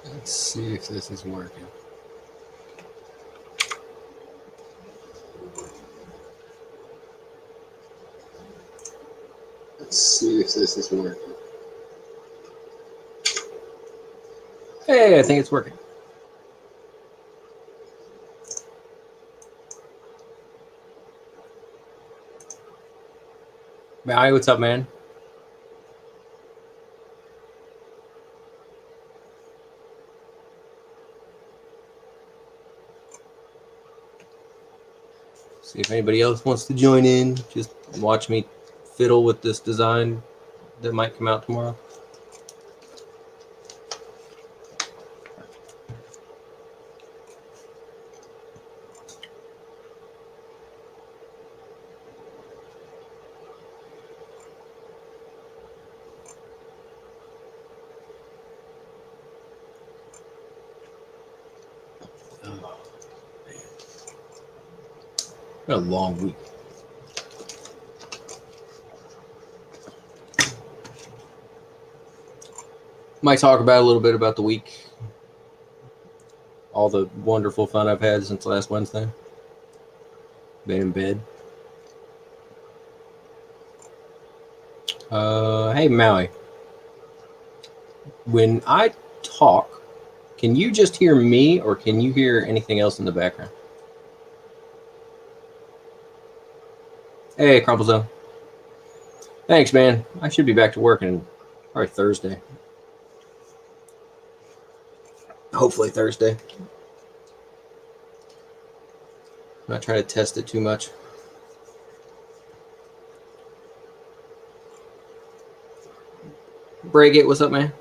Let's see if this is working. Let's see if this is working. Hey, I think it's working. Hi, what's up, man? See if anybody else wants to join in. Just watch me fiddle with this design that might come out tomorrow. Oh, man. What a long week. Might talk about a little bit about the week. All the wonderful fun I've had since last Wednesday. Been in bed. Hey, Maui. When I talk, can you just hear me or can you hear anything else in the background? Hey, Crumple Zone. Thanks, man. I should be back to work in probably Thursday. Hopefully Thursday. I'm not trying to test it too much. Break it. What's up, man?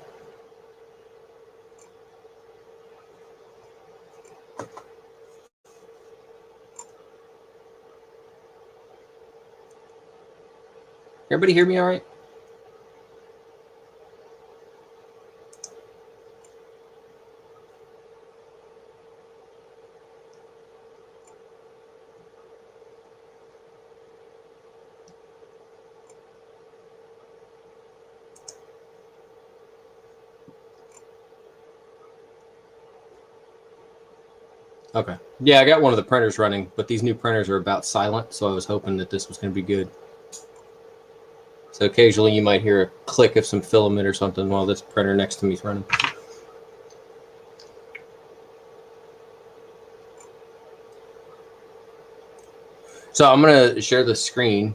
Everybody hear me all right? Okay. Yeah, I got one of the printers running, but these new printers are about silent, so I was hoping that this was going to be good. So occasionally you might hear a click of some filament or something while this printer next to me is running. So I'm going to share the screen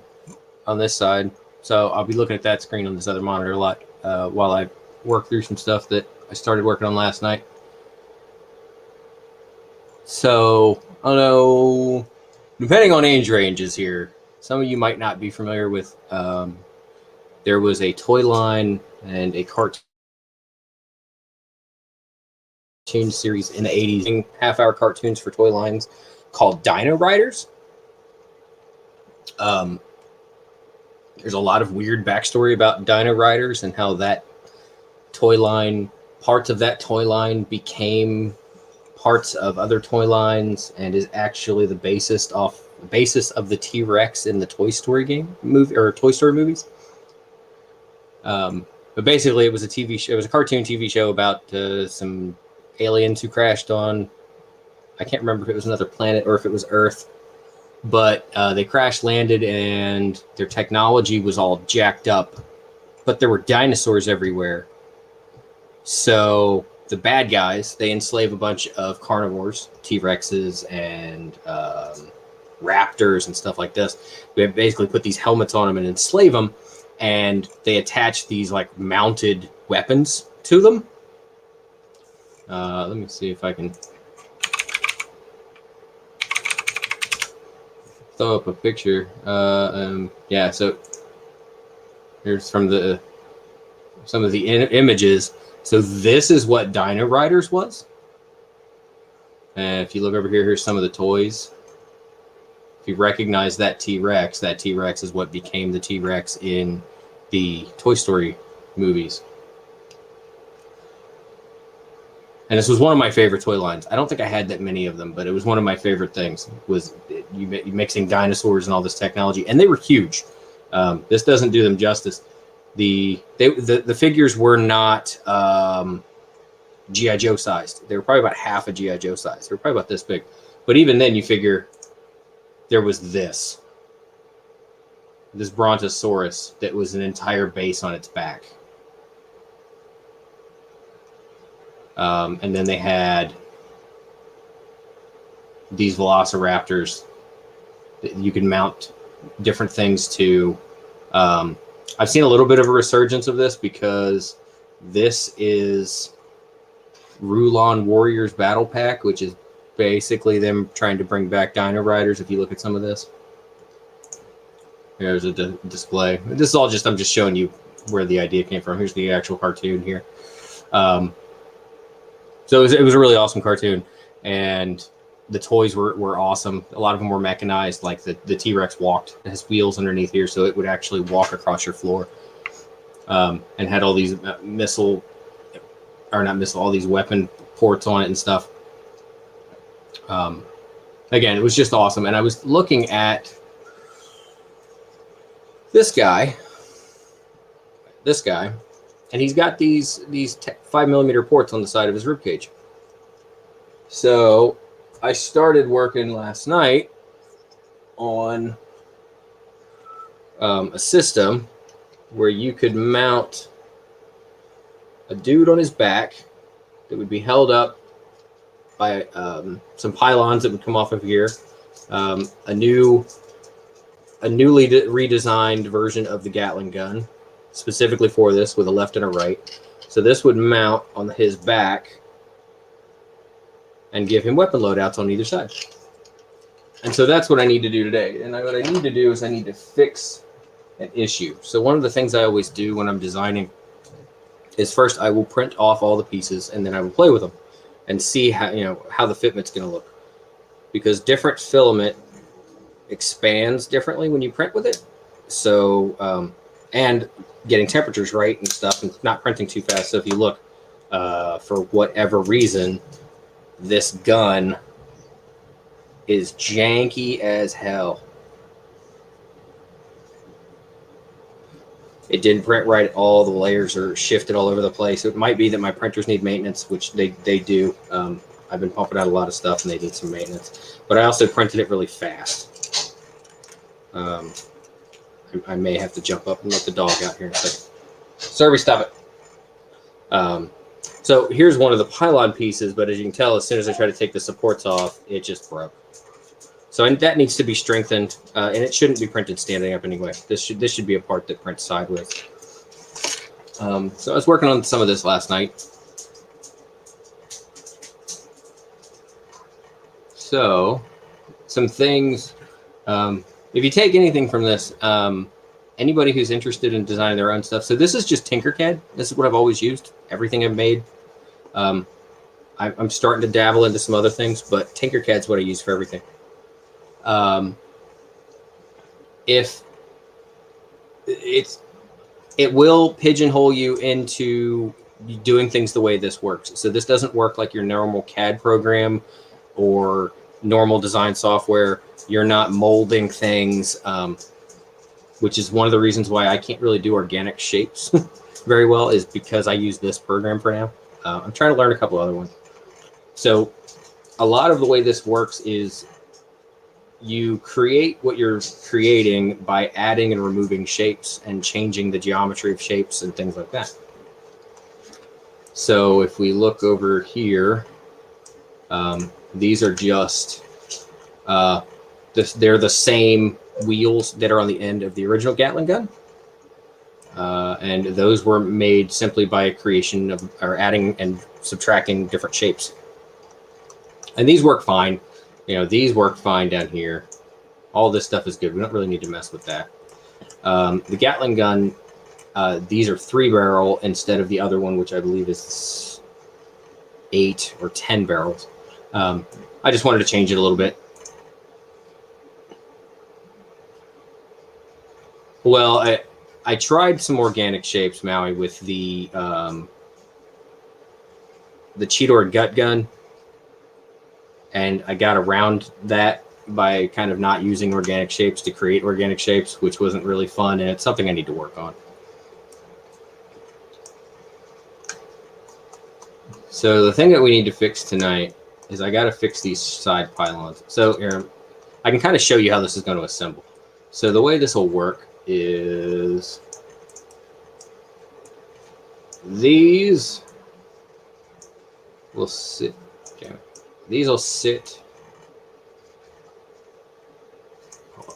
on this side. So I'll be looking at that screen on this other monitor a lot while I work through some stuff that I started working on last night. So, I don't know, depending on age ranges here, some of you might not be familiar with, there was a toy line and a cartoon series in the 80s, half-hour cartoons for toy lines called Dino Riders. There's a lot of weird backstory about Dino Riders and how that toy line, parts of that toy line became parts of other toy lines and is actually the basis of the T-Rex in the Toy Story game movie or Toy Story movies. But basically, it was a TV show. It was a cartoon TV show about some aliens who crashed on. I can't remember if it was another planet or if it was Earth, but they crash landed and their technology was all jacked up, but there were dinosaurs everywhere. So the bad guys, they enslave a bunch of carnivores, T-Rexes and raptors and stuff like this. They basically put these helmets on them and enslave them, and they attach these like mounted weapons to them. Let me see if I can throw up a picture. Yeah, so here's from some of the images. So this is what Dino Riders was. And if you look over here, here's some of the toys. If you recognize that T-Rex is what became the T-Rex in the Toy Story movies. And this was one of my favorite toy lines. I don't think I had that many of them, but it was one of my favorite things, was you mixing dinosaurs and all this technology. And they were huge. This doesn't do them justice. The figures were not G.I. Joe sized. They were probably about half a G.I. Joe size. They were probably about this big. But even then, you figure there was this Brontosaurus that was an entire base on its back. And then they had these velociraptors that you can mount different things to. I've seen a little bit of a resurgence of this because this is Rulon Warriors Battle Pack, which is basically them trying to bring back Dino Riders. If you look at some of this, there's a display. This is all just, I'm just showing you where the idea came from. Here's the actual cartoon here. So it was a really awesome cartoon, and the toys were awesome. A lot of them were mechanized, like the T-Rex walked. It has wheels underneath here, so it would actually walk across your floor, and had all these all these weapon ports on it and stuff. Again, it was just awesome. And I was looking at this guy, and he's got these 5mm ports on the side of his ribcage. So I started working last night on a system where you could mount a dude on his back that would be held up by some pylons that would come off of here, a newly redesigned version of the Gatling gun, specifically for this, with a left and a right. So this would mount on his back and give him weapon loadouts on either side. And so that's what I need to do today. And what I need to do is I need to fix an issue. So one of the things I always do when I'm designing is first I will print off all the pieces, and then I will play with them and see how the fitment's going to look, because different filament expands differently when you print with it. So and getting temperatures right and stuff, and not printing too fast. So if you look, for whatever reason, this gun is janky as hell. It didn't print right. All the layers are shifted all over the place. It might be that my printers need maintenance, which they do. I've been pumping out a lot of stuff, and they need some maintenance. But I also printed it really fast. I may have to jump up and let the dog out here in a second. Survey, stop it. So here's one of the pylon pieces, but as you can tell, as soon as I try to take the supports off, it just broke. So that needs to be strengthened, and it shouldn't be printed standing up anyway. This should be a part that prints sideways. So I was working on some of this last night. So some things, if you take anything from this, anybody who's interested in designing their own stuff. So this is just Tinkercad. This is what I've always used. Everything I've made. I'm starting to dabble into some other things, but Tinkercad's what I use for everything. If it will pigeonhole you into doing things the way this works. So this doesn't work like your normal CAD program or normal design software. You're not molding things, which is one of the reasons why I can't really do organic shapes very well, is because I use this program for now. I'm trying to learn a couple other ones. So a lot of the way this works is you create what you're creating by adding and removing shapes and changing the geometry of shapes and things like that. So if we look over here, these are just, they're the same wheels that are on the end of the original Gatling gun. And those were made simply by a creation of, or adding and subtracting different shapes. And these work fine. These work fine down here. All this stuff is good. We don't really need to mess with that. The Gatling gun, these are 3-barrel instead of the other one, which I believe is 8 or 10 barrels. I just wanted to change it a little bit. Well, I tried some organic shapes, Maui, with the Cheetor gut gun, and I got around that by kind of not using organic shapes to create organic shapes, which wasn't really fun, and it's something I need to work on. So the thing that we need to fix tonight is I got to fix these side pylons. So here, I can kind of show you how this is going to assemble. So the way this will work is these will sit, these will sit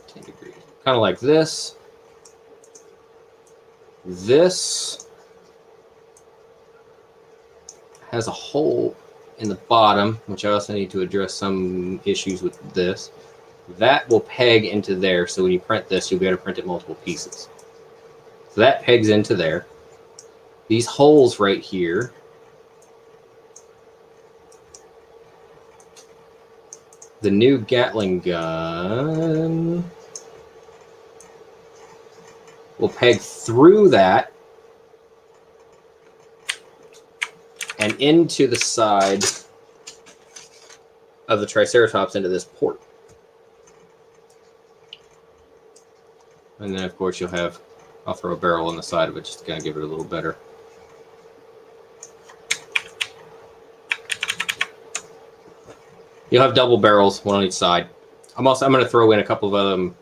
10 degrees, kind of like this. This has a hole in the bottom, which I also need to address some issues with this. That will peg into there, so when you print this, you'll be able to print it multiple pieces. So that pegs into there. These holes right here the new Gatling gun will peg through that and into the side of the Triceratops into this port. And then, of course, you'll have, I'll throw a barrel on the side of it just to kind of give it a little better. You'll have double barrels, one on each side. I'm going to throw in a couple of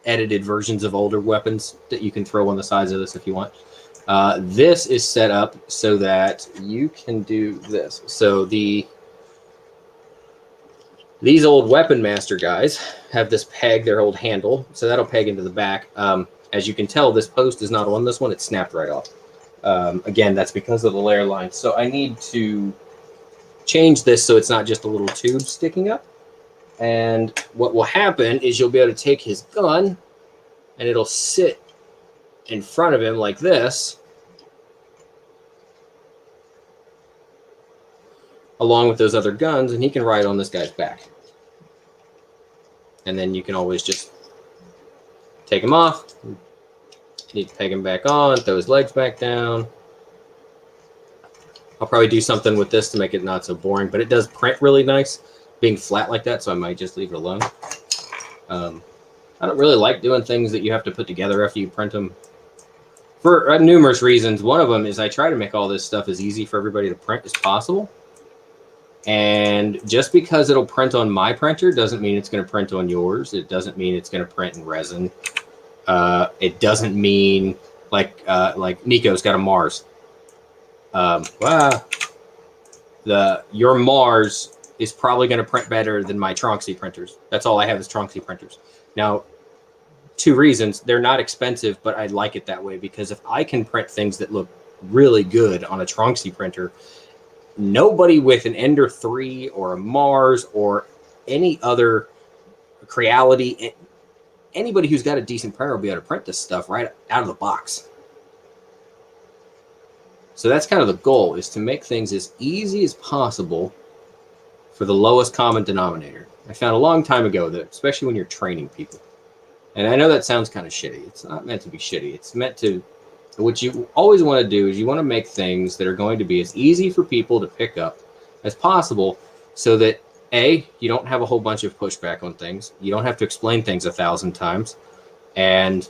edited versions of older weapons that you can throw on the sides of this if you want. This is set up so that you can do this. So these old Weapon Master guys have this peg, their old handle, so that'll peg into the back. As you can tell, this post is not on this one. It's snapped right off. Again, that's because of the layer line. So I need to change this so it's not just a little tube sticking up. And what will happen is you'll be able to take his gun and it'll sit in front of him like this, along with those other guns, and he can ride on this guy's back. And then you can always just take him off, you need to peg him back on, throw his legs back down. I'll probably do something with this to make it not so boring, but it does print really nice being flat like that, so I might just leave it alone. I don't really like doing things that you have to put together after you print them for numerous reasons. One of them is I try to make all this stuff as easy for everybody to print as possible. And just because it'll print on my printer doesn't mean it's going to print on yours. It doesn't mean it's going to print in resin. It doesn't mean like Nico's got a Mars. Your Mars is probably going to print better than my Tronxy printers. That's all I have is Tronxy printers. Now, two reasons. They're not expensive, but I like it that way because if I can print things that look really good on a Tronxy printer, nobody with an Ender 3 or a Mars or any other Creality, anybody who's got a decent printer will be able to print this stuff right out of the box. So that's kind of the goal, is to make things as easy as possible for the lowest common denominator. I found a long time ago that, especially when you're training people, and I know that sounds kind of shitty. It's not meant to be shitty. It's meant to, what you always want to do is you want to make things that are going to be as easy for people to pick up as possible so that, A, you don't have a whole bunch of pushback on things. You don't have to explain things 1,000 times. And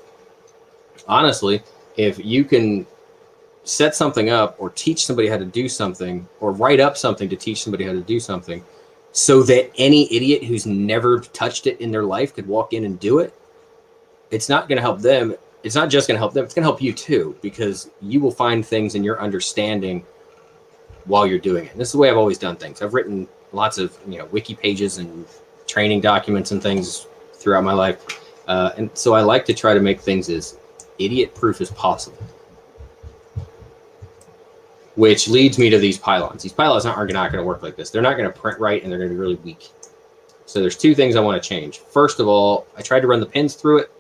honestly, if you can set something up or teach somebody how to do something or write up something to teach somebody how to do something so that any idiot who's never touched it in their life could walk in and do it, it's not going to help them. It's not just going to help them. It's going to help you too, because you will find things in your understanding while you're doing it. And this is the way I've always done things. I've written lots of wiki pages and training documents and things throughout my life. And so I like to try to make things as idiot-proof as possible. Which leads me to these pylons. These pylons are not going to work like this. They're not going to print right, and they're going to be really weak. So there's two things I want to change. First of all, I tried to run the pins through it.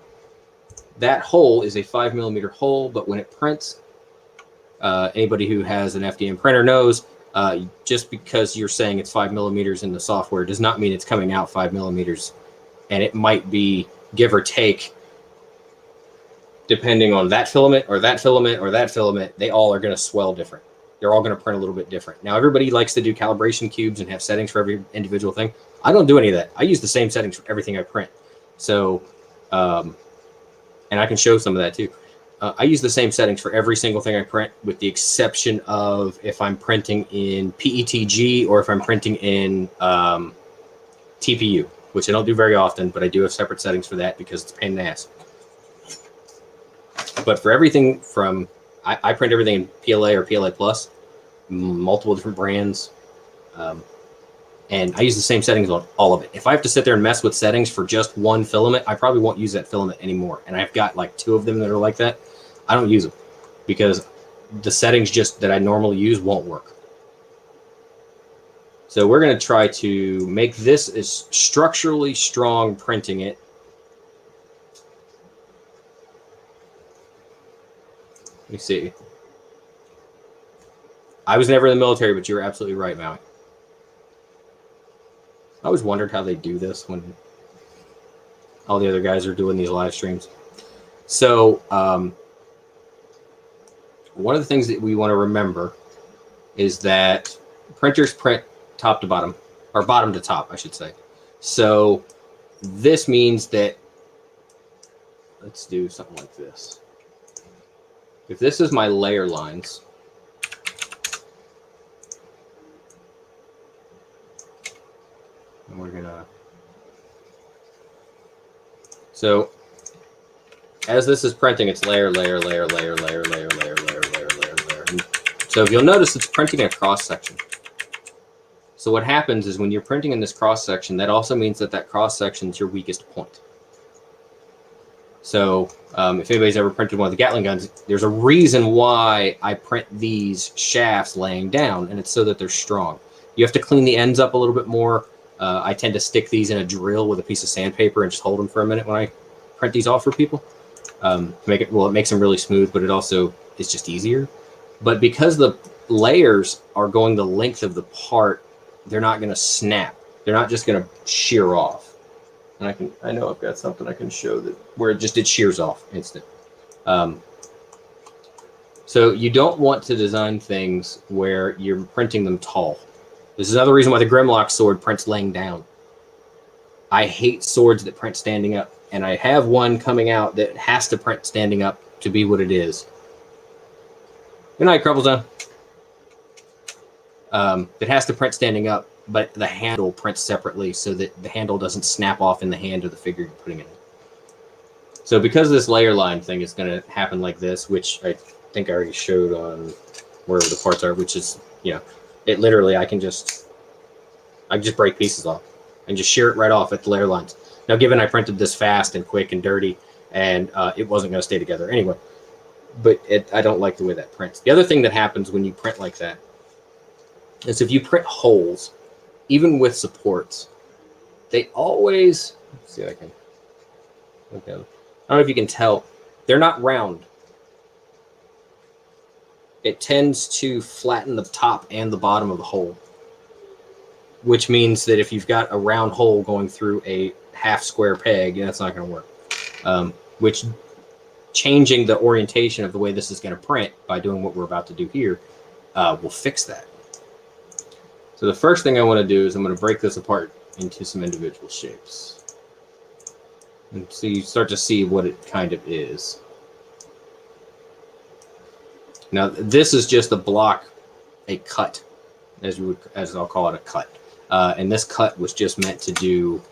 That hole is a 5mm hole, but when it prints, anybody who has an FDM printer knows, just because you're saying it's 5mm in the software does not mean it's coming out 5mm. And it might be, give or take, depending on that filament or that filament or that filament, they all are going to swell different. They're all going to print a little bit different. Now, everybody likes to do calibration cubes and have settings for every individual thing. I don't do any of that. I use the same settings for everything I print. So, and I can show some of that too. I use the same settings for every single thing I print, with the exception of if I'm printing in PETG or if I'm printing in TPU, which I don't do very often, but I do have separate settings for that because it's a pain in the ass. But for everything from, I print everything in PLA or PLA Plus, multiple different brands. And I use the same settings on all of it. If I have to sit there and mess with settings for just one filament, I probably won't use that filament anymore. And I've got like 2 of them that are like that. I don't use them because the settings just that I normally use won't work. So we're going to try to make this as structurally strong printing it. Let me see. I was never in the military, but you were absolutely right, Maui. I always wondered how they do this when all the other guys are doing these live streams. So one of the things that we want to remember is that printers print top to bottom, or bottom to top, I should say. So this means that, let's do something like this. If this is my layer lines, and we're gonna, so as this is printing, it's layer, layer, layer, layer, layer, layer, layer, layer, layer, layer, layer. And so if you'll notice, it's printing a cross section. So what happens is when you're printing in this cross section, that also means that that cross section is your weakest point. So if anybody's ever printed one of the Gatling guns, there's a reason why I print these shafts laying down, and it's so that they're strong. You have to clean the ends up a little bit more. I tend to stick these in a drill with a piece of sandpaper and just hold them for a minute when I print these off for people. To make it, well, it makes them really smooth, but it also is just easier. But because the layers are going the length of the part, they're not going to snap. They're not just going to shear off. And I know I've got something I can show that where it shears off instant. So you don't want to design things where you're printing them tall. This is another reason why the Grimlock sword prints laying down. I hate swords that print standing up, and I have one coming out that has to print standing up to be what it is. Good night, Crumplezone. It has to print standing up, but the handle prints separately so that the handle doesn't snap off in the hand of the figure you're putting it in. So because this layer line thing is going to happen like this, which I think I already showed on wherever the parts are, which is, you know, it literally, I just break pieces off and just shear it right off at the layer lines. Now, given I printed this fast and quick and dirty, and it wasn't going to stay together anyway, but I don't like the way that prints. The other thing that happens when you print like that is if you print holes, even with supports, they always, let's see if I can, okay. I don't know if you can tell, they're not round. It tends to flatten the top and the bottom of the hole, which means that if you've got a round hole going through a half square peg, that's not going to work. Which changing the orientation of the way this is going to print by doing what we're about to do here will fix that. So the first thing I want to do is I'm going to break this apart into some individual shapes. And so you start to see what it kind of is. Now, this is just a block, a cut, as I'll call it, a cut. And this cut was just meant to do,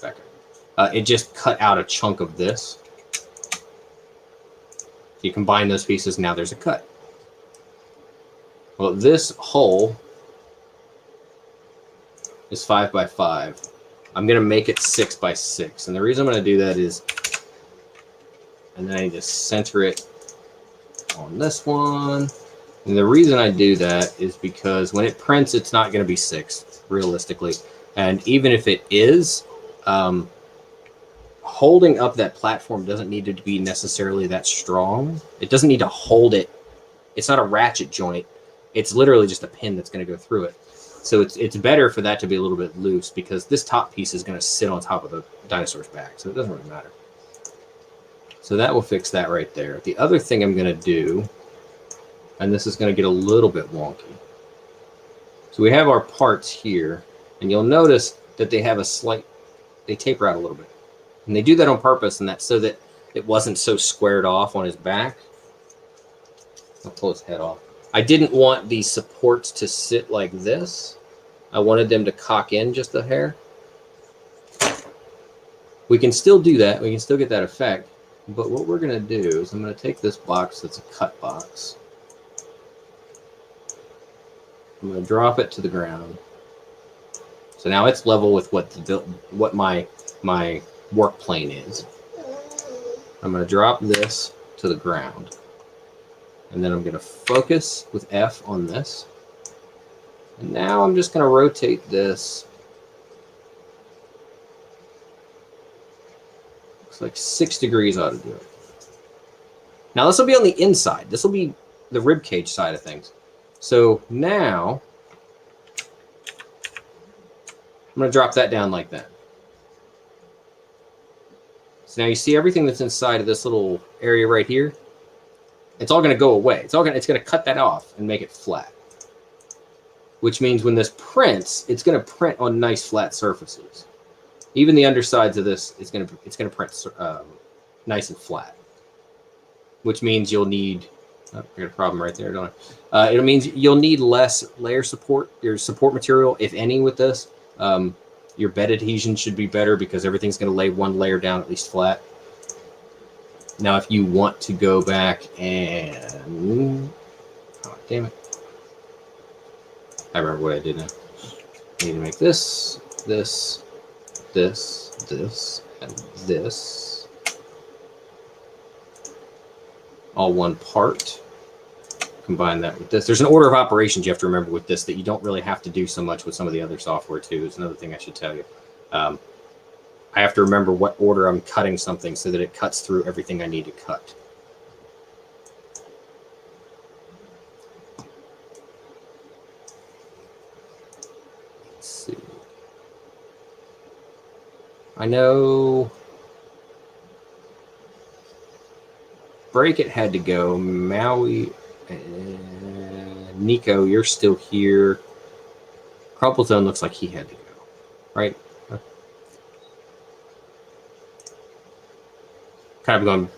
back up. It just cut out a chunk of this. If you combine those pieces, now there's a cut. Well, this hole is 5 by 5. I'm going to make it 6 by 6. And the reason I'm going to do that is, and then I need to center it on this one. And the reason I do that is because when it prints, it's not going to be 6, realistically. And even if it is, holding up that platform doesn't need to be necessarily that strong. It doesn't need to hold it. It's not a ratchet joint. It's literally just a pin that's going to go through it. So it's better for that to be a little bit loose because this top piece is going to sit on top of the dinosaur's back. So it doesn't really matter. So that will fix that right there. The other thing I'm going to do, and this is going to get a little bit wonky. So we have our parts here, and you'll notice that they have a slight, they taper out a little bit. And they do that on purpose, and that's so that it wasn't so squared off on his back. I'll pull his head off. I didn't want these supports to sit like this. I wanted them to cock in just a hair. We can still do that. We can still get that effect. But what we're going to do is I'm going to take this box that's a cut box. I'm going to drop it to the ground. So now it's level with what my work plane is. I'm going to drop this to the ground. And then I'm going to focus with F on this. And now I'm just going to rotate this. Looks like 6 degrees ought to do it. Now this will be on the inside. This will be the rib cage side of things. So now I'm going to drop that down like that. So now you see everything that's inside of this little area right here. It's all going to go away. It's going to cut that off and make it flat. Which means when this prints, it's going to print on nice flat surfaces. Even the undersides of this, it's going to print nice and flat. Which means you'll need, oh, I got a problem right there, don't I? It means you'll need less layer support, your support material, if any, with this. Your bed adhesion should be better because everything's going to lay one layer down at least flat. Now, if you want to go back and, oh, damn it. I remember what I did now. I need to make this, this, this, this, and this. All one part. Combine that with this. There's an order of operations you have to remember with this that you don't really have to do so much with some of the other software too. It's another thing I should tell you. I have to remember what order I'm cutting something so that it cuts through everything I need to cut. Let's see. I know Break It had to go. Maui and Nico, you're still here. Crumplezone looks like he had to go, right? Kind of going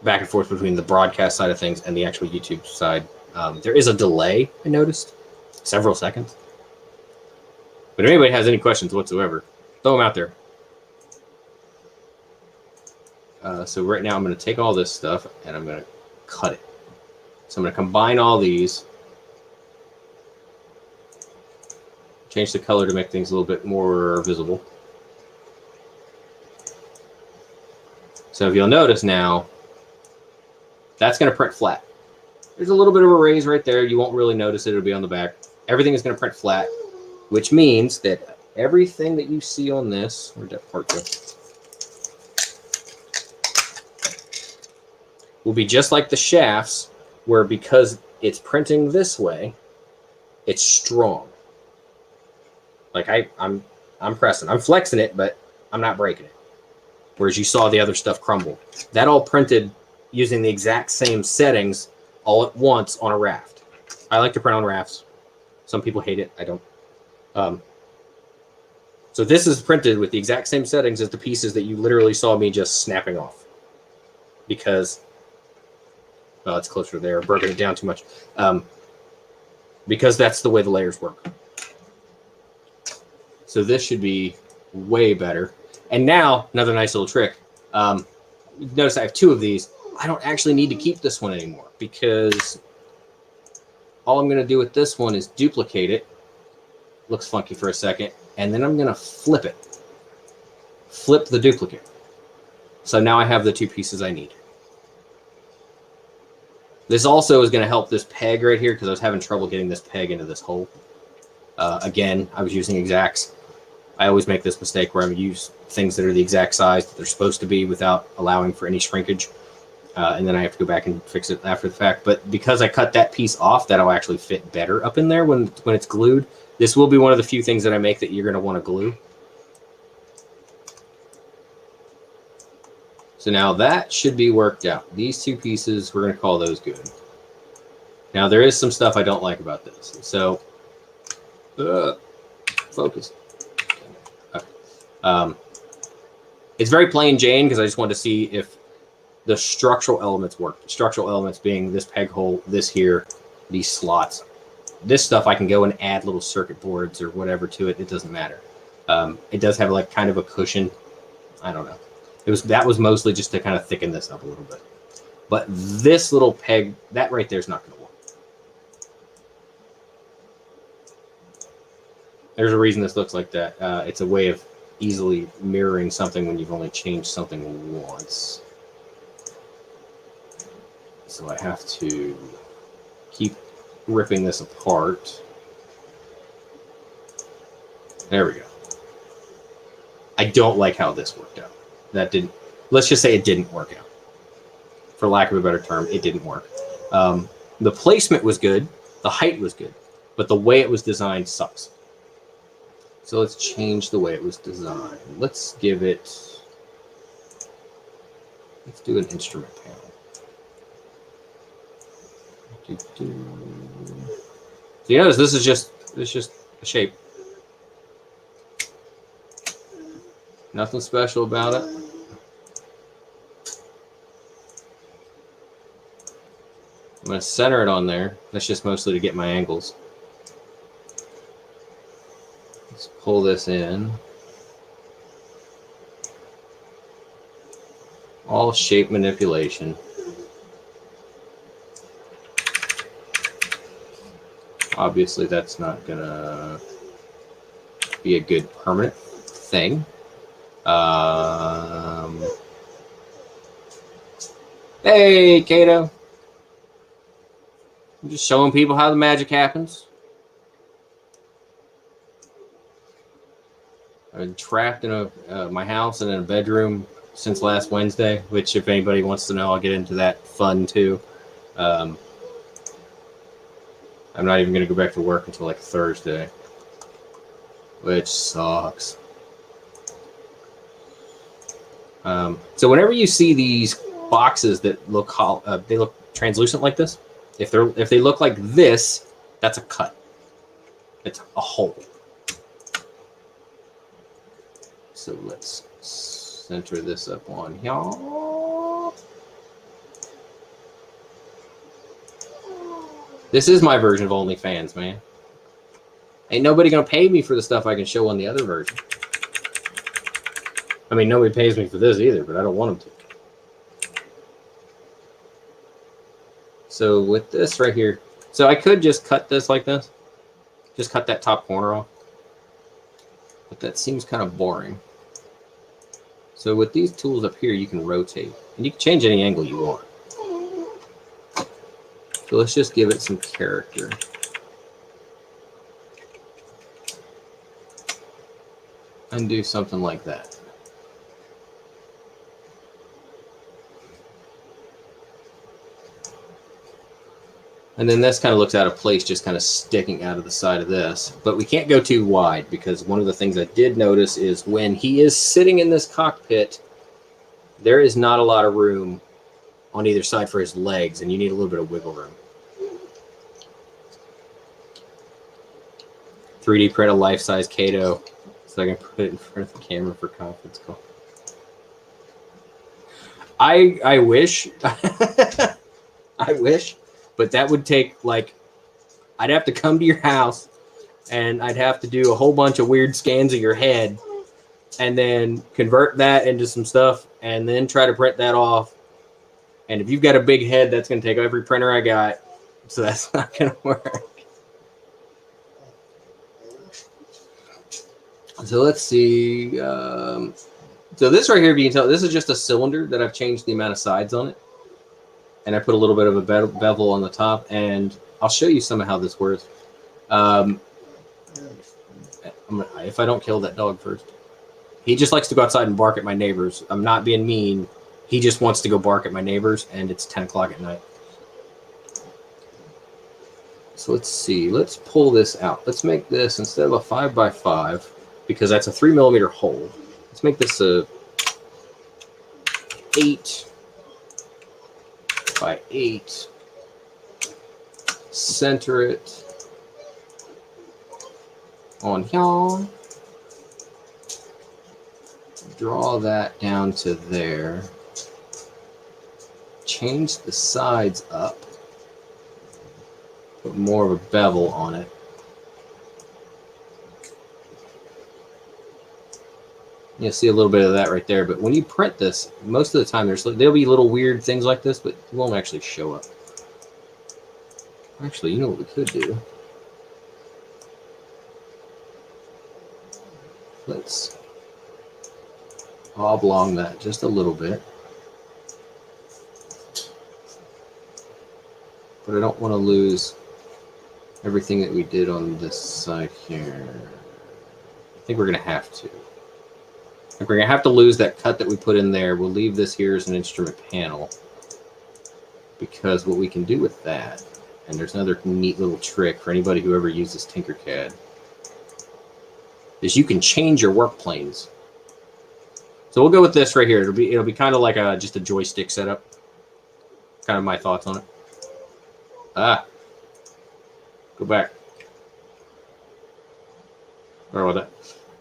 back and forth between the broadcast side of things and the actual YouTube side. There is a delay, I noticed, several seconds. But if anybody has any questions whatsoever, throw them out there. So right now I'm going to take all this stuff and I'm going to cut it. So I'm going to combine all these. Change the color to make things a little bit more visible. So if you'll notice now, that's going to print flat. There's a little bit of a raise right there. You won't really notice it. It'll be on the back. Everything is going to print flat, which means that everything that you see on this, where'd that part go? Will be just like the shafts, where because it's printing this way, it's strong. Like I'm pressing. I'm flexing it, but I'm not breaking it. Whereas you saw the other stuff crumble. That all printed using the exact same settings all at once on a raft. I like to print on rafts. Some people hate it. I don't. So this is printed with the exact same settings as the pieces that you literally saw me just snapping off. Because, well, it's closer there. Broken it down too much. Because that's the way the layers work. So this should be way better. And now, another nice little trick. Notice I have 2 of these. I don't actually need to keep this one anymore because all I'm going to do with this one is duplicate it. Looks funky for a second. And then I'm going to flip it. Flip the duplicate. So now I have the 2 pieces I need. This also is going to help this peg right here because I was having trouble getting this peg into this hole. Again, I was using exacts. I always make this mistake where I use things that are the exact size that they're supposed to be without allowing for any shrinkage. And then I have to go back and fix it after the fact. But because I cut that piece off, that'll actually fit better up in there when it's glued. This will be one of the few things that I make that you're going to want to glue. So now that should be worked out. These 2 pieces, we're going to call those good. Now there is some stuff I don't like about this. So, focus. It's very plain Jane because I just wanted to see if the structural elements work. Structural elements being this peg hole, this here, these slots. This stuff I can go and add little circuit boards or whatever to it. It doesn't matter. It does have like kind of a cushion. I don't know. That was mostly just to kind of thicken this up a little bit. But this little peg, that right there is not going to work. There's a reason this looks like that. It's a way of easily mirroring something when you've only changed something once. So I have to keep ripping this apart. There we go. I don't like how this worked out. That didn't, let's just say it didn't work out. For lack of a better term, it didn't work. The placement was good. The height was good. But the way it was designed sucks. So let's change the way it was designed. Let's give it, let's do an instrument panel. So you notice this is just a shape. Nothing special about it. I'm going to center it on there. That's just mostly to get my angles. Let's pull this in. All shape manipulation. Obviously, that's not going to be a good permanent thing. Hey, Kato. I'm just showing people how the magic happens. I've been trapped in my house and in a bedroom since last Wednesday, which if anybody wants to know, I'll get into that fun too. I'm not even going to go back to work until like Thursday, which sucks. So whenever you see these boxes that look they look translucent like this, if they look like this, that's a cut. It's a hole. So let's center this up on here. This is my version of OnlyFans, man. Ain't nobody gonna pay me for the stuff I can show on the other version. I mean, nobody pays me for this either, but I don't want them to. So with this right here, so I could just cut this like this. Just cut that top corner off. But that seems kind of boring. So with these tools up here, you can rotate. And you can change any angle you want. So let's just give it some character. And do something like that. And then this kind of looks out of place, just kind of sticking out of the side of this. But we can't go too wide because one of the things I did notice is when he is sitting in this cockpit, there is not a lot of room on either side for his legs, and you need a little bit of wiggle room. 3D print a life-size Kato so I can put it in front of the camera for conference call. I wish. I wish. But that would take, like, I'd have to come to your house and I'd have to do a whole bunch of weird scans of your head and then convert that into some stuff and then try to print that off. And if you've got a big head, that's going to take every printer I got. So that's not going to work. So let's see. So this right here, if you can tell, this is just a cylinder that I've changed the amount of sides on it. And I put a little bit of a bevel on the top, and I'll show you some of how this works. If I don't kill that dog first. He just likes to go outside and bark at my neighbors. I'm not being mean. He just wants to go bark at my neighbors, and it's 10 o'clock at night. So let's see. Let's pull this out. Let's make this, instead of a 5x5, because that's a 3mm hole, let's make this a 8 by 8, center it on here, draw that down to there. Change the sides up. Put more of a bevel on it. You'll see a little bit of that right there, but when you print this, most of the time there'll be little weird things like this, but it won't actually show up. Actually, you know what we could do? Let's oblong that just a little bit. But I don't want to lose everything that we did on this side here. I think we're going to have to. We're going to have to lose that cut that we put in there. We'll leave this here as an instrument panel. Because what we can do with that, and there's another neat little trick for anybody who ever uses Tinkercad, is you can change your work planes. So we'll go with this right here. It'll be kind of like just a joystick setup. Kind of my thoughts on it. Go back. Sorry about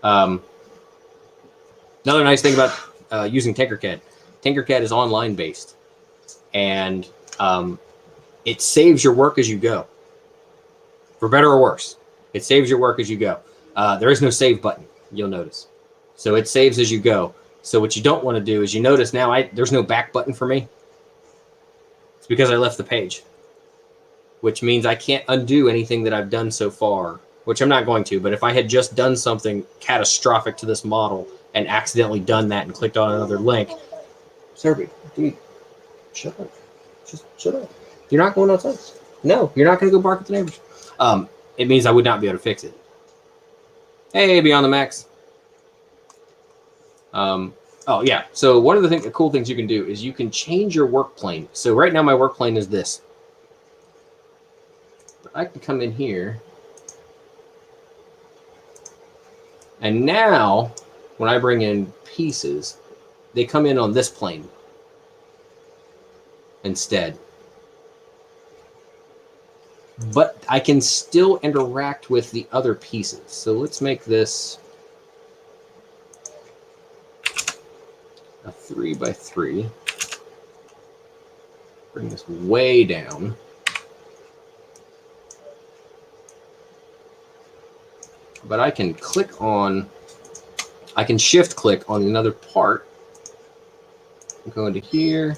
that. Another nice thing about using Tinkercad. Tinkercad is online based, and it saves your work as you go. For better or worse, it saves your work as you go. There is no save button, you'll notice. So it saves as you go. So what you don't want to do is, you notice now there's no back button for me. It's because I left the page, which means I can't undo anything that I've done so far, which I'm not going to. But if I had just done something catastrophic to this model and accidentally done that and clicked on another link, Serby, dude, shut up. Just shut up. You're not going outside. No, you're not going to go bark at the neighbors. It means I would not be able to fix it. Hey, Beyond the Max. Oh yeah. So one of the cool things you can do is you can change your work plane. So right now my work plane is this. But I can come in here, and now when I bring in pieces, they come in on this plane instead. But I can still interact with the other pieces. So let's make this a 3x3. Bring this way down. But I can shift click on another part. Go into here.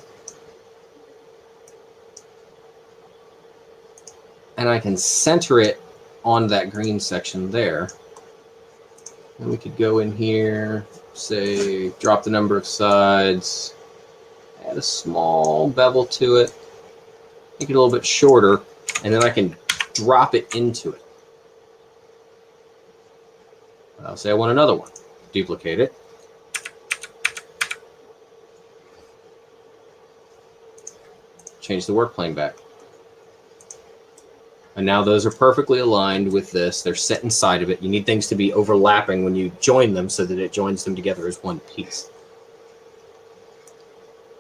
And I can center it on that green section there. And we could go in here, say, drop the number of sides, add a small bevel to it, make it a little bit shorter, and then I can drop it into it. I'll say I want another one. Duplicate it. Change the work plane back. And now those are perfectly aligned with this. They're set inside of it. You need things to be overlapping when you join them so that it joins them together as one piece.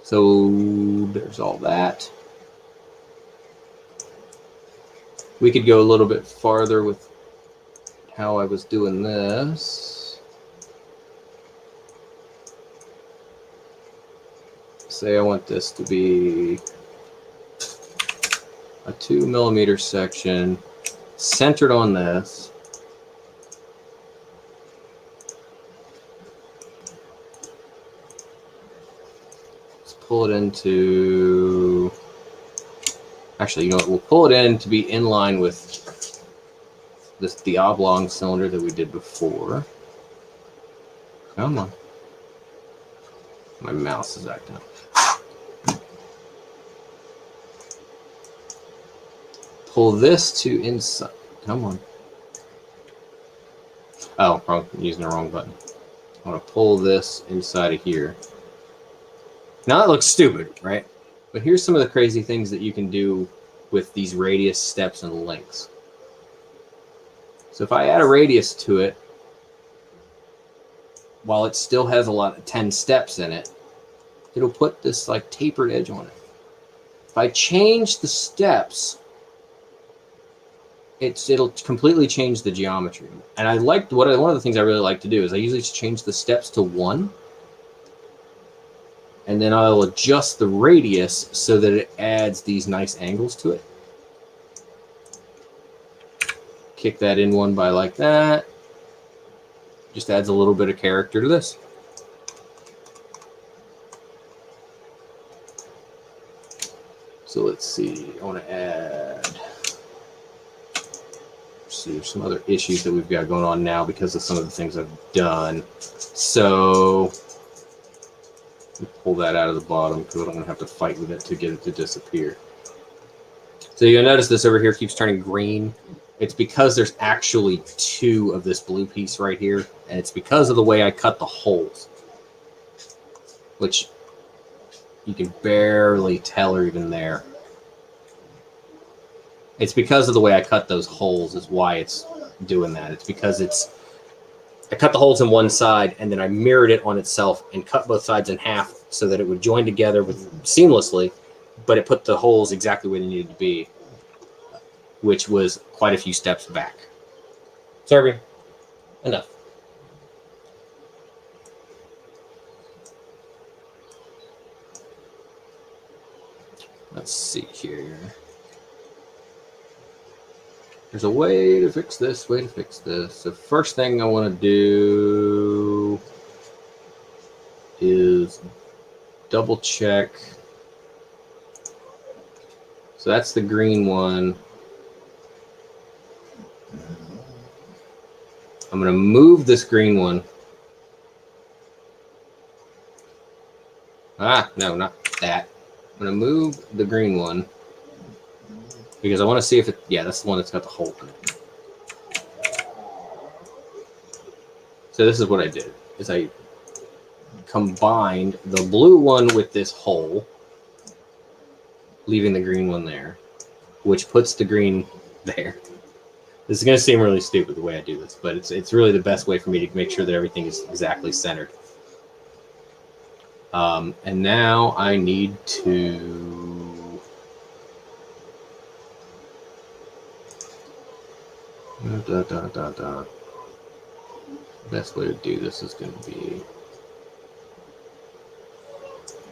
So there's all that. We could go a little bit farther with how I was doing this. Say I want this to be a 2mm section centered on this. Let's pull it into, actually, you know what, we'll pull it in to be in line with the oblong cylinder that we did before. Come on. My mouse is acting up. Pull this to inside. Come on. Oh, I'm using the wrong button. I want to pull this inside of here. Now that looks stupid, right? But here's some of the crazy things that you can do with these radius steps and links. So if I add a radius to it, while it still has a lot of 10 steps in it, it'll put this like tapered edge on it. If I change the steps, it'll completely change the geometry. And I liked one of the things I really like to do is I usually change the steps to 1. and then I'll adjust the radius so that it adds these nice angles to it. Kick that in one by like that. Just adds a little bit of character to this. So let's see, I want to add, see, there's some other issues that we've got going on now because of some of the things I've done. So pull that out of the bottom because I'm going to have to fight with it to get it to disappear. So you'll notice this over here keeps turning green. It's because there's actually two of this blue piece right here, and it's because of the way I cut the holes, which you can barely tell are even there. It's because of the way I cut those holes is why it's doing that. It's because I cut the holes in one side and then I mirrored it on itself and cut both sides in half so that it would join together seamlessly, but it put the holes exactly where they needed to be, which was quite a few steps back. Sorry, enough. Let's see here. There's a way to fix this, The first thing I want to do is double check. So that's the green one. I'm going to move this green one. No, not that. I'm going to move the green one because I want to see if it, yeah, that's the one that's got the hole in it. So this is what I did, is I combined the blue one with this hole, leaving the green one there, which puts the green there. This is going to seem really stupid the way I do this, but it's really the best way for me to make sure that everything is exactly centered. And now I need to best way to do this is going to be,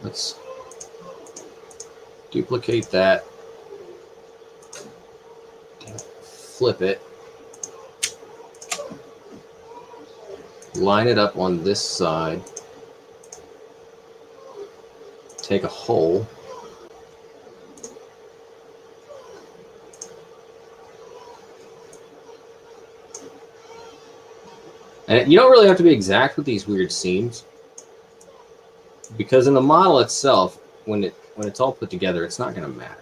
let's duplicate that, flip it, line it up on this side, take a hole, and you don't really have to be exact with these weird seams, because in the model itself, when it's all put together, it's not going to matter.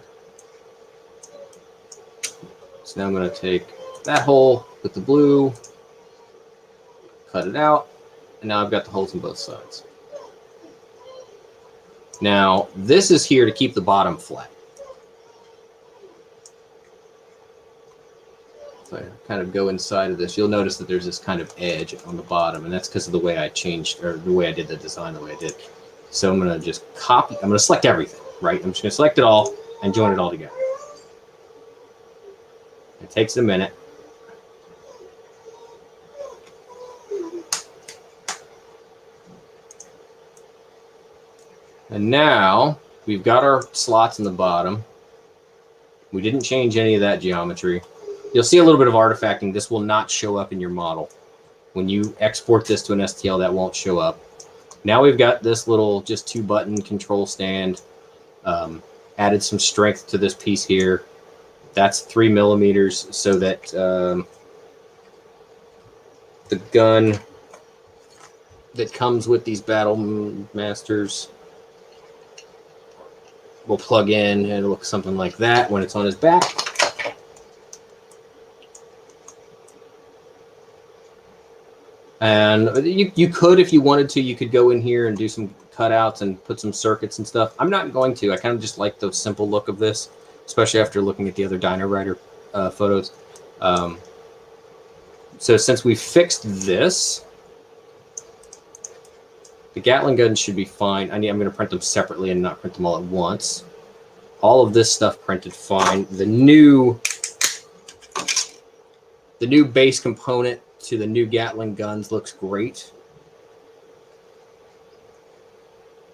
So now I'm going to take that hole with the blue, cut it out, and now I've got the holes on both sides. Now, this is here to keep the bottom flat. If I kind of go inside of this, you'll notice that there's this kind of edge on the bottom, and that's because of the way I changed, or the way I did the design, the way I did. So I'm going to just copy, I'm going to select everything, right? I'm just going to select it all and join it all together. It takes a minute. And now we've got our slots in the bottom. We didn't change any of that geometry. You'll see a little bit of artifacting. This will not show up in your model. When you export this to an STL, that won't show up. Now we've got this little just 2-button control stand. Added some strength to this piece here. That's 3 millimeters so that the gun that comes with these Battle Masters will plug in and it'll look something like that when it's on his back. And you could, if you wanted to, you could go in here and do some cutouts and put some circuits and stuff. I'm not going to. I kind of just like the simple look of this, especially after looking at the other Dino Rider photos. So since we fixed this, the Gatling guns should be fine. I'm going to print them separately and not print them all at once. All of this stuff printed fine. The new base component to the new Gatling guns looks great.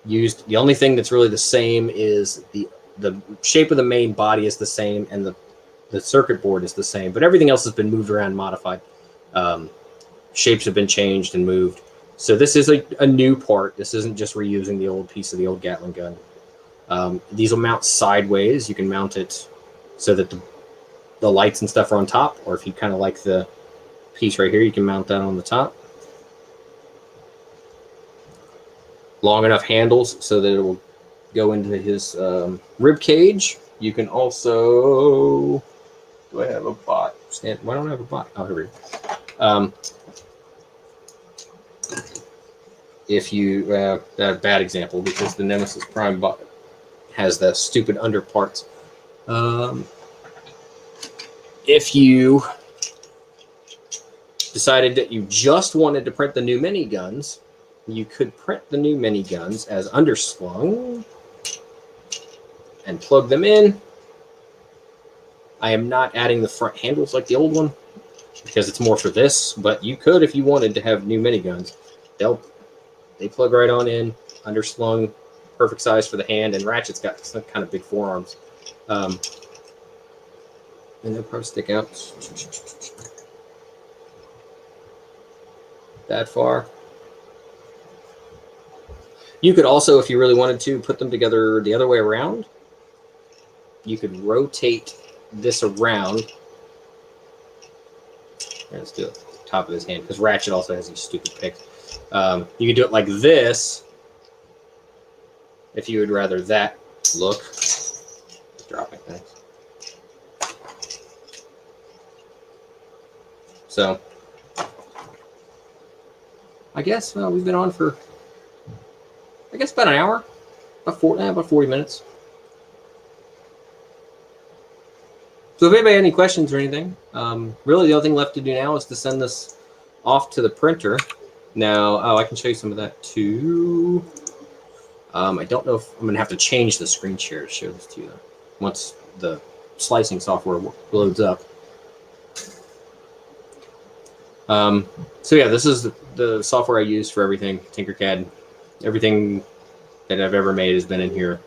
used. The only thing that's really the same is the shape of the main body is the same, and the circuit board is the same, but everything else has been moved around and modified. Shapes have been changed and moved. So this is a new part. This isn't just reusing the old piece of the old Gatling gun. These will mount sideways. You can mount it so that the lights and stuff are on top, or if you kind of like the piece right here, you can mount that on the top. Long enough handles so that it will go into his rib cage. You can also... Do I have a bot? Why don't I have a bot? Oh, here we go. If you... a bad example, because the Nemesis Prime bot has the stupid under parts. If you decided that you just wanted to print the new miniguns, you could print the new miniguns as underslung and plug them in. I am not adding the front handles like the old one because it's more for this, but you could if you wanted to have new miniguns. They plug right on in, underslung, perfect size for the hand, and Ratchet's got some kind of big forearms. And they'll probably stick out that far. You could also, if you really wanted to, put them together the other way around. You could rotate this around. Let's do it at the top of his hand, because Ratchet also has these stupid picks. You could do it like this, if you would rather that look. Dropping things. So, I guess we've been on for, I guess, about an hour, about 40 minutes. So if anybody had any questions or anything, really the only thing left to do now is to send this off to the printer. Now, I can show you some of that too. I don't know if I'm going to have to change the screen share to show this to you once the slicing software loads up. So yeah, this is the software I use for everything, Tinkercad. Everything that I've ever made has been in here.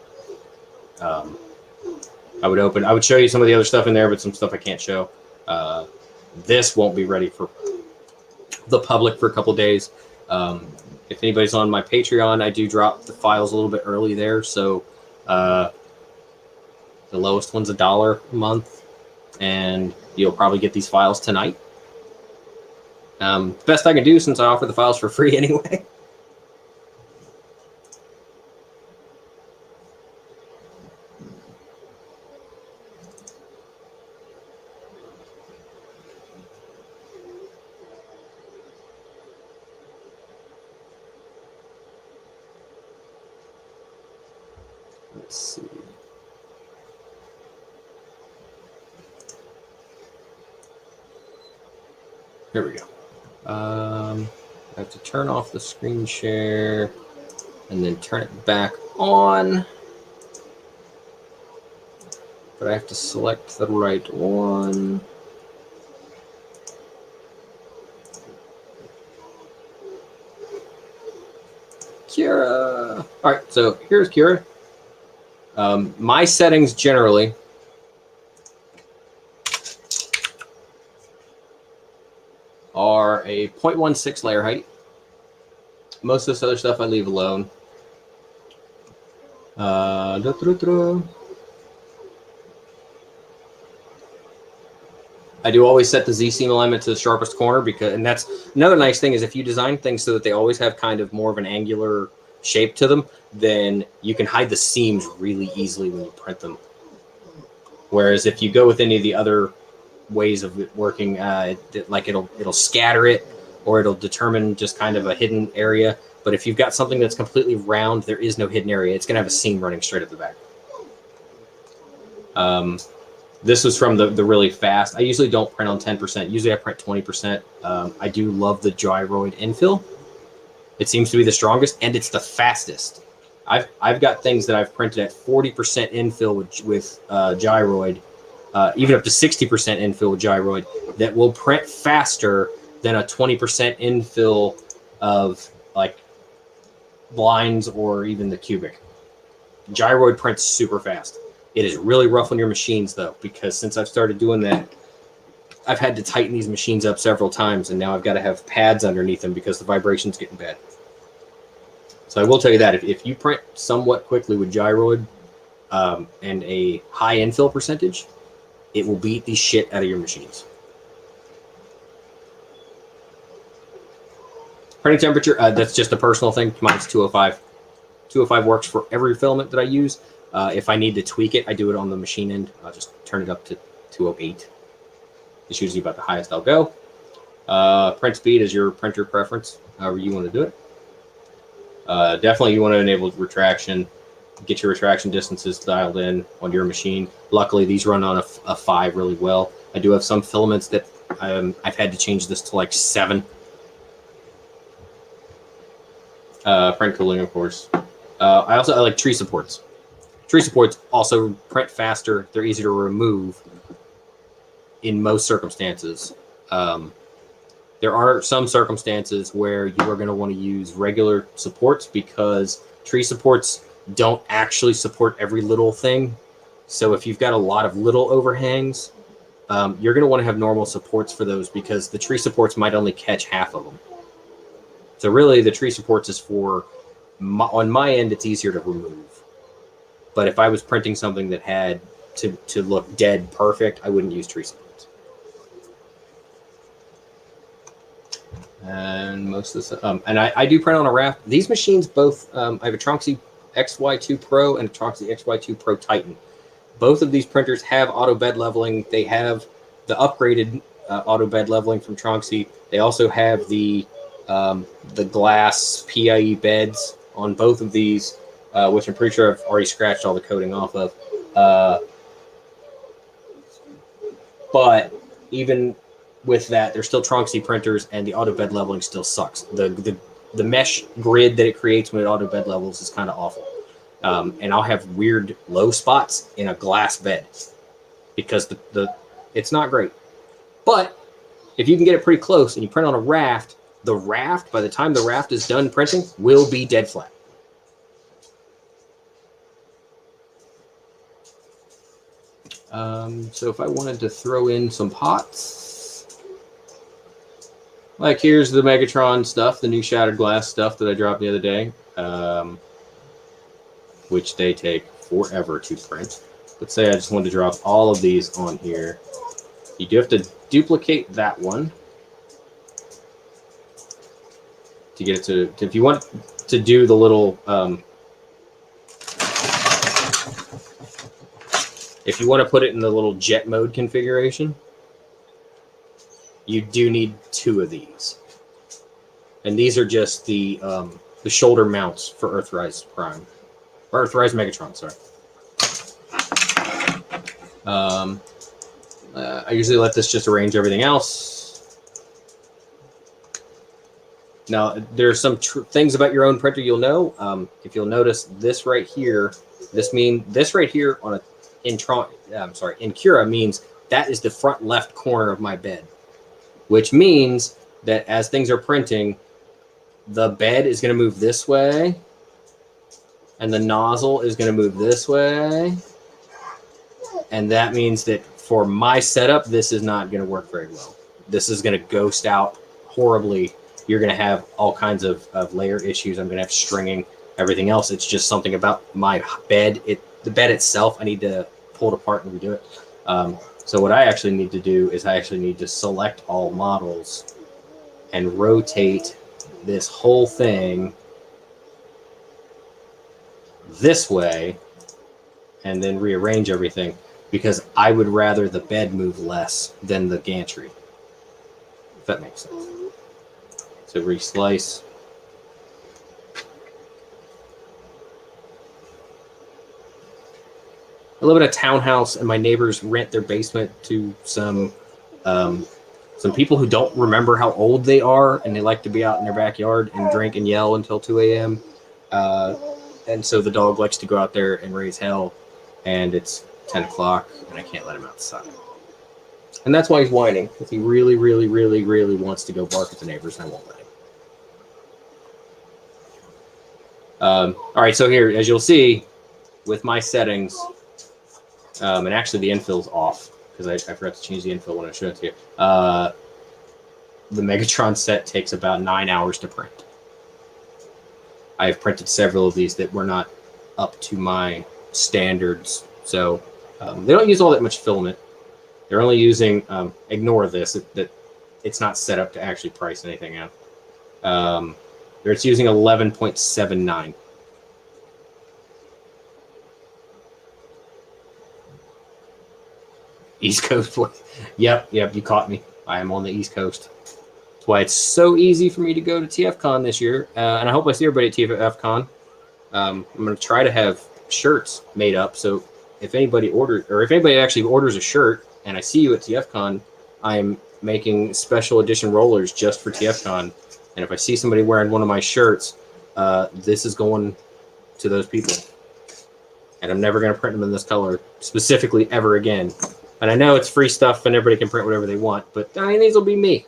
I would show you some of the other stuff in there, but some stuff I can't show. This won't be ready for the public for a couple days. If anybody's on my Patreon, I do drop the files a little bit early there. So the lowest one's $1 a month, and you'll probably get these files tonight. Best I can do since I offer the files for free anyway. Let's see. Here we go. I have to turn off the screen share and then turn it back on. But I have to select the right one. Kira. All right, so here's Kira. My settings generally are a 0.16 layer height. Most of this other stuff I leave alone. I do always set the Z-seam alignment to the sharpest corner, because, and that's another nice thing, is if you design things so that they always have kind of more of an angular shape to them, then you can hide the seams really easily when you print them. Whereas if you go with any of the other ways of it working, like it'll scatter it, or it'll determine just kind of a hidden area. But if you've got something that's completely round, there is no hidden area. It's gonna have a seam running straight up the back. This was from the really fast. I usually don't print on 10%. Usually I print 20%. I do love the gyroid infill. It seems to be the strongest, and it's the fastest. I've got things that I've printed at 40% infill with gyroid, even up to 60% infill with gyroid, that will print faster than a 20% infill of like lines or even the cubic. Gyroid prints super fast. It is really rough on your machines, though, because since I've started doing that, I've had to tighten these machines up several times, and now I've got to have pads underneath them because the vibration's getting bad. So I will tell you that if you print somewhat quickly with gyroid and a high infill percentage, it will beat the shit out of your machines. Printing temperature, that's just a personal thing. Mine's 205. 205 works for every filament that I use. If I need to tweak it, I do it on the machine end. I'll just turn it up to 208. It's usually about the highest I'll go. Print speed is your printer preference, however you want to do it. Definitely you want to enable retraction. Get your retraction distances dialed in on your machine. Luckily, these run on a 5 really well. I do have some filaments that I've had to change this to like 7. Print cooling, of course. I like tree supports. Tree supports also print faster. They're easier to remove in most circumstances. There are some circumstances where you are going to want to use regular supports because tree supports don't actually support every little thing. So if you've got a lot of little overhangs, you're going to want to have normal supports for those because the tree supports might only catch half of them. So really the tree supports is for, on my end, it's easier to remove. But if I was printing something that had to look dead perfect, I wouldn't use tree supports. And most of this, and I do print on a raft. These machines both, I have a Tronxy XY2 Pro and a Tronxy XY2 Pro Titan. Both of these printers have auto bed leveling. They have the upgraded auto bed leveling from Tronxy. They also have the glass PIE beds on both of these, which I'm pretty sure I've already scratched all the coating off of. But even with that, they're still Tronxy printers, and the auto bed leveling still sucks. The mesh grid that it creates when it auto bed levels is kind of awful. And I'll have weird low spots in a glass bed because it's not great. But if you can get it pretty close and you print on a raft, the raft, by the time the raft is done printing, will be dead flat. So if I wanted to throw in some pots, like here's the Megatron stuff, the new shattered glass stuff that I dropped the other day, which they take forever to print. Let's say I just wanted to drop all of these on here. You do have to duplicate that one to get it to if you want to do the little, if you want to put it in the little jet mode configuration, you do need 2 of these. And these are just the shoulder mounts for Earthrise Prime. Or Earthrise Megatron, sorry. I usually let this just arrange everything else. Now, there are some things about your own printer you'll know. If you'll notice this right here, this right here on a in Cura means that is the front left corner of my bed, which means that as things are printing, the bed is going to move this way, and the nozzle is going to move this way, and that means that for my setup, this is not going to work very well. This is going to ghost out horribly. You're going to have all kinds of layer issues. I'm going to have stringing, everything else. It's just something about my bed. The bed itself, I need to pull it apart and redo it. So what I actually need to do is I actually need to select all models and rotate this whole thing this way and then rearrange everything, because I would rather the bed move less than the gantry, if that makes sense. So reslice. I live in a townhouse, and my neighbors rent their basement to some people who don't remember how old they are, and they like to be out in their backyard and drink and yell until 2 a.m. And so the dog likes to go out there and raise hell, and it's 10 o'clock, and I can't let him outside. And that's why he's whining, because he really, really, really, really wants to go bark at the neighbors, and I won't let him. All right, so here, as you'll see, with my settings, and actually the infill's off because I forgot to change the infill when I showed it to you. The Megatron set takes about 9 hours to print. I have printed several of these that were not up to my standards, so they don't use all that much filament. They're only using, ignore this, that it's not set up to actually price anything out. It's using 11.79. East Coast boy. Yep, you caught me. I am on the East Coast. That's why it's so easy for me to go to TFCon this year. And I hope I see everybody at TFCon. I'm going to try to have shirts made up. So if anybody orders, or if anybody actually orders a shirt and I see you at TFCon, I'm making special edition rollers just for TFCon. And if I see somebody wearing one of my shirts, this is going to those people. And I'm never going to print them in this color specifically ever again. And I know it's free stuff and everybody can print whatever they want, but I mean, these will be me.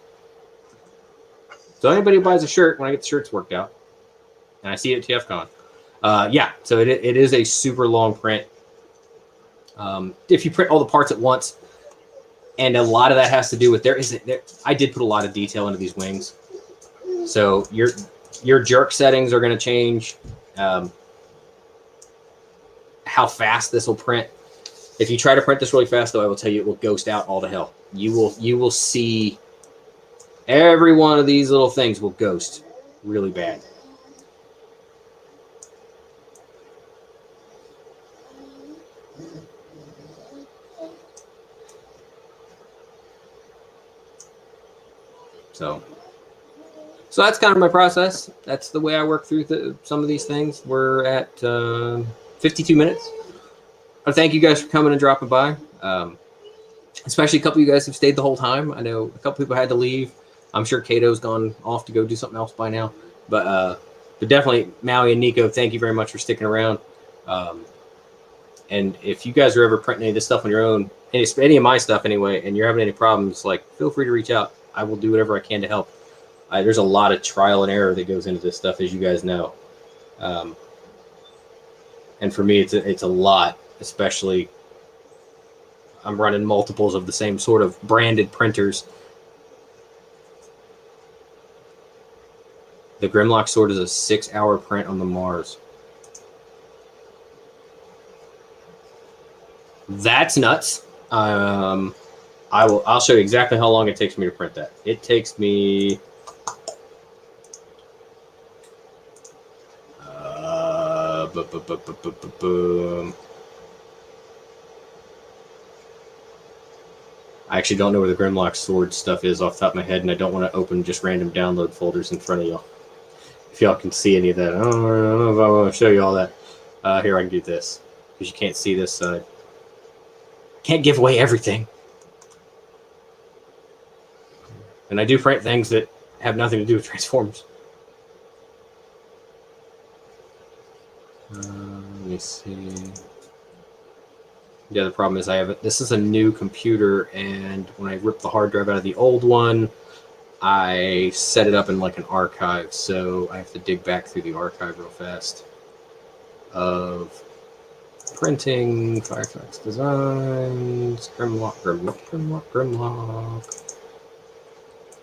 So anybody who buys a shirt, when I get the shirts worked out, and I see it at TFCon, yeah, so it is a super long print. If you print all the parts at once, and a lot of that has to do with I did put a lot of detail into these wings. So your jerk settings are going to change. How fast this will print. If you try to print this really fast, though, I will tell you it will ghost out all to hell. You will see every one of these little things will ghost really bad. So that's kind of my process. That's the way I work through some of these things. We're at 52 minutes. I thank you guys for coming and dropping by. Especially a couple of you guys have stayed the whole time. I know a couple people had to leave. I'm sure Kato's gone off to go do something else by now. But definitely, Maui and Nico, thank you very much for sticking around. And if you guys are ever printing any of this stuff on your own, any of my stuff anyway, and you're having any problems, like, feel free to reach out. I will do whatever I can to help. There's a lot of trial and error that goes into this stuff, as you guys know. And for me, it's a lot, especially I'm running multiples of the same sort of branded printers. The Grimlock sword is a 6-hour print on the Mars. That's nuts. I'll show you exactly how long it takes me to print that. It takes me I actually don't know where the Grimlock sword stuff is off the top of my head, and I don't want to open just random download folders in front of y'all. If y'all can see any of that, I don't know if I want to show you all that. Here, I can do this, because you can't see this side. Can't give away everything. And I do print things that have nothing to do with Transformers. Let me see. The other problem is this is a new computer, and when I ripped the hard drive out of the old one, I set it up in like an archive, so I have to dig back through the archive real fast of printing, Firetox designs, Grimlock.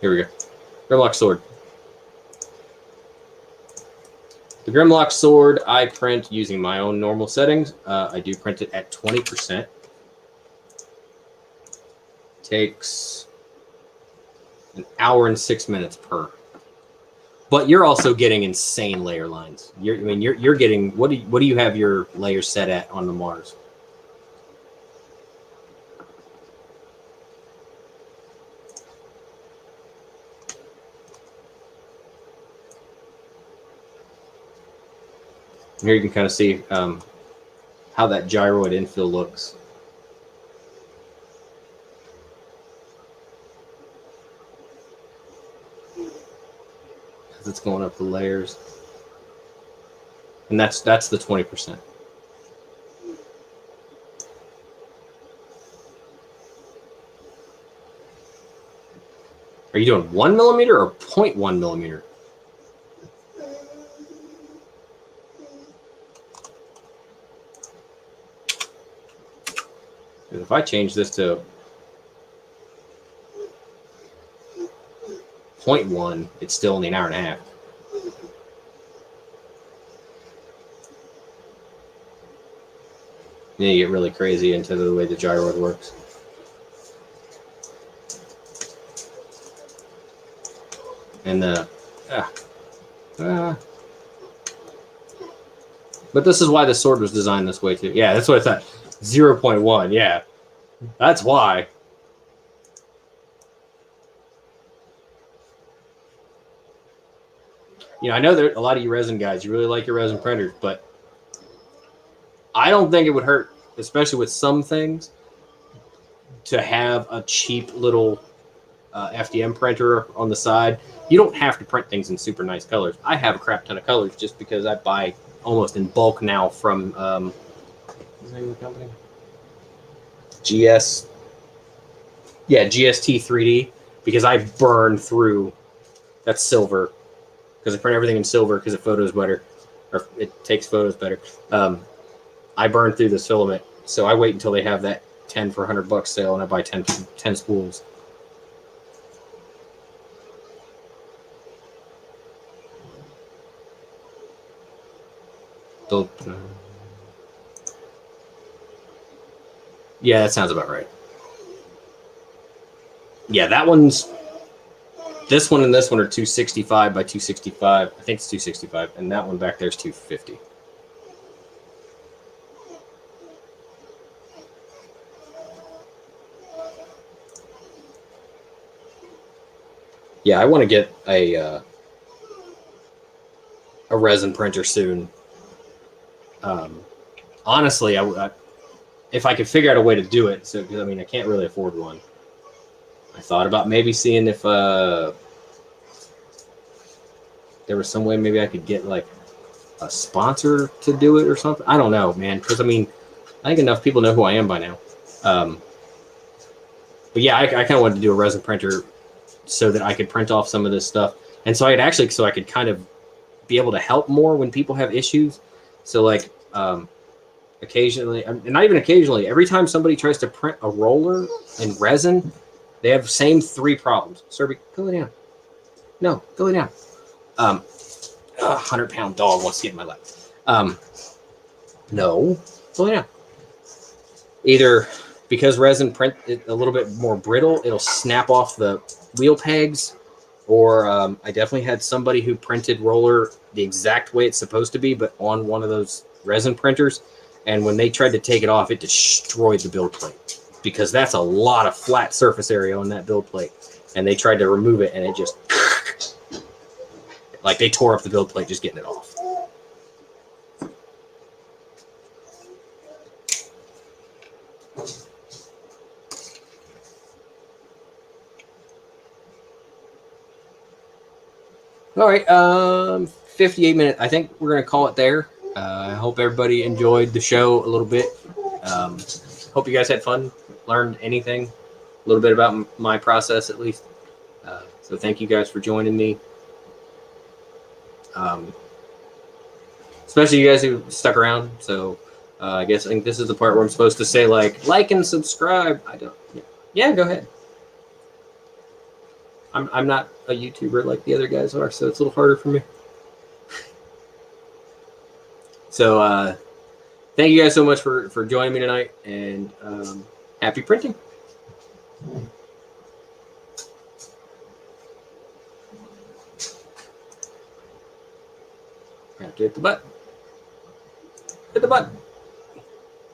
Here we go. Grimlock sword. The Grimlock sword I print using my own normal settings. I do print it at 20%. Takes an hour and 6 minutes per. But you're also getting insane layer lines. You're getting, what do you have your layers set at on the Mars? Here you can kind of see how that gyroid infill looks. As it's going up the layers. And that's the 20%. Are you doing 1 millimeter or 0.1 millimeter? if I change this to 0.1, it's still only an hour and a half. Then you get really crazy into the way the gyroid works. And but this is why the sword was designed this way too. Yeah, that's what I thought. 0.1, yeah. That's why. You know, I know there a lot of you resin guys, you really like your resin printers, but I don't think it would hurt, especially with some things, to have a cheap little FDM printer on the side. You don't have to print things in super nice colors. I have a crap ton of colors just because I buy almost in bulk now from what's the name of the company? GST 3D, because I burn through. That's silver, because I print everything in silver because it photos better, or it takes photos better. I burn through this filament, so I wait until they have that 10 for $100 sale, and I buy 10 spools. Yeah, that sounds about right. Yeah, that one's. This one and this one are 265 by 265. I think it's 265, and that one back there is 250. Yeah, I want to get a resin printer soon. Honestly, if I could figure out a way to do it, so because I mean I can't really afford one. I thought about maybe seeing if there was some way maybe I could get like a sponsor to do it or something. I don't know, man, because I mean I think enough people know who I am by now. But yeah, I kind of wanted to do a resin printer so that I could print off some of this stuff, and so I could kind of be able to help more when people have issues. So like occasionally, and not even occasionally, every time somebody tries to print a roller in resin, they have the same 3 problems. Serby, go lay down. No, go lay down. 100-pound dog wants to get in my lap. No, go lay down. Either because resin print is a little bit more brittle, it'll snap off the wheel pegs, or I definitely had somebody who printed roller the exact way it's supposed to be, but on one of those resin printers, and when they tried to take it off, it destroyed the build plate, because that's a lot of flat surface area on that build plate, and they tried to remove it, and it just like they tore up the build plate just getting it off. All right, 58 minutes. I think we're gonna call it there. I hope everybody enjoyed the show a little bit. Hope you guys had fun, learned anything, a little bit about my process at least. So thank you guys for joining me. Especially you guys who stuck around. So I think this is the part where I'm supposed to say like and subscribe. I don't. Yeah, go ahead. I'm not a YouTuber like the other guys are, so it's a little harder for me. So thank you guys so much for joining me tonight, and happy printing. I have to hit the button. Hit the button.